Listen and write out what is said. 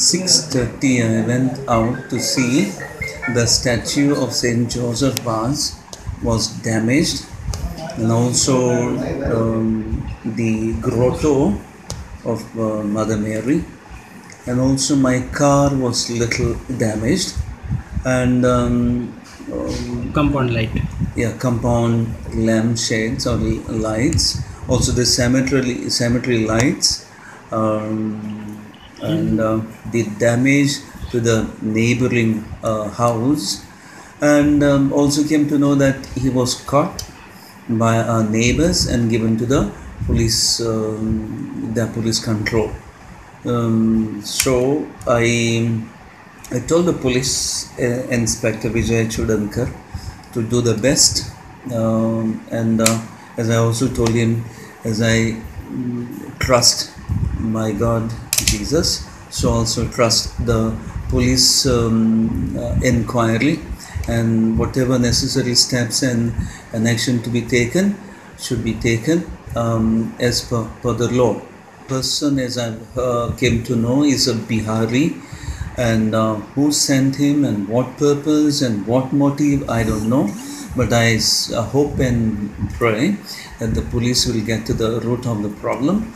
6:30 I went out to see the statue of Saint Joseph Vase was damaged, and also the grotto of Mother Mary, and also my car was little damaged, and compound light. Yeah, compound lampshades or lights, also the cemetery lights, and the damage to the neighboring house, and also came to know that he was caught by our neighbors and given to the police control. So I told the police inspector Vijay Chudankar to do the best, and as I also told him, as I trust my God Jesus, so also trust the police inquiry, and whatever necessary steps and action to be taken should be taken as per the law. Person, as I came to know, is a Bihari, and who sent him and what purpose and what motive, I don't know, but I hope and pray that the police will get to the root of the problem